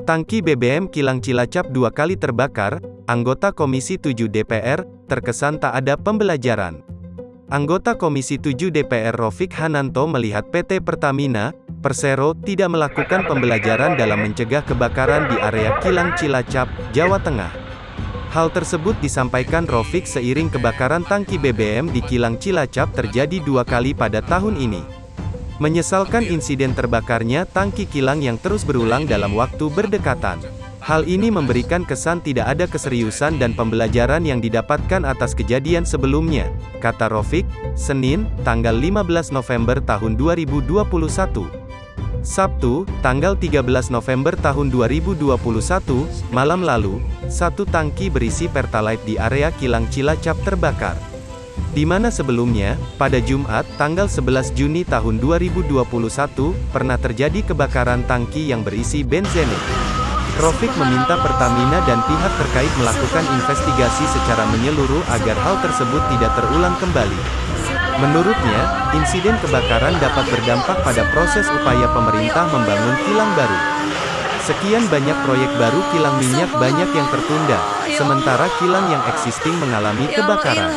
Tangki BBM kilang Cilacap 2 kali terbakar, anggota Komisi 7 DPR, terkesan tak ada pembelajaran. Anggota Komisi 7 DPR Rofik Hananto melihat PT Pertamina, Persero, tidak melakukan pembelajaran dalam mencegah kebakaran di area kilang Cilacap, Jawa Tengah. Hal tersebut disampaikan Rofik seiring kebakaran tangki BBM di kilang Cilacap terjadi 2 kali pada tahun ini. Menyesalkan insiden terbakarnya tangki kilang yang terus berulang dalam waktu berdekatan. Hal ini memberikan kesan tidak ada keseriusan dan pembelajaran yang didapatkan atas kejadian sebelumnya, kata Rofik, Senin, tanggal 15 November tahun 2021. Sabtu, tanggal 13 November tahun 2021, malam lalu, satu tangki berisi Pertalite di area kilang Cilacap terbakar. Di mana sebelumnya, pada Jumat, tanggal 11 Juni tahun 2021, pernah terjadi kebakaran tangki yang berisi benzenik. Rofik meminta Pertamina dan pihak terkait melakukan investigasi secara menyeluruh agar hal tersebut tidak terulang kembali. Menurutnya, insiden kebakaran dapat berdampak pada proses upaya pemerintah membangun kilang baru. Sekian banyak proyek baru kilang minyak banyak yang tertunda, sementara kilang yang existing mengalami kebakaran.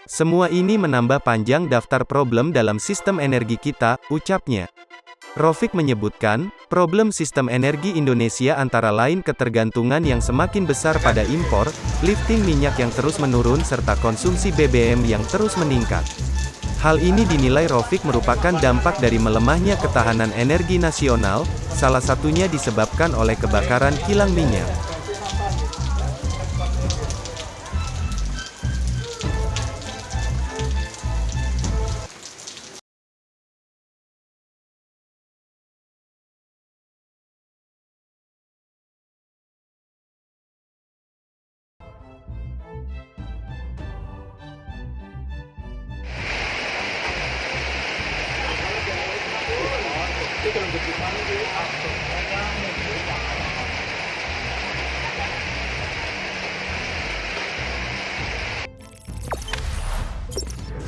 Semua ini menambah panjang daftar problem dalam sistem energi kita, ucapnya. Rofik menyebutkan, problem sistem energi Indonesia antara lain ketergantungan yang semakin besar pada impor, lifting minyak yang terus menurun serta konsumsi BBM yang terus meningkat. Hal ini dinilai Rofik merupakan dampak dari melemahnya ketahanan energi nasional, salah satunya disebabkan oleh kebakaran kilang minyak.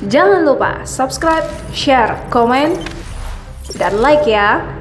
Jangan lupa subscribe, share, komen, dan like ya.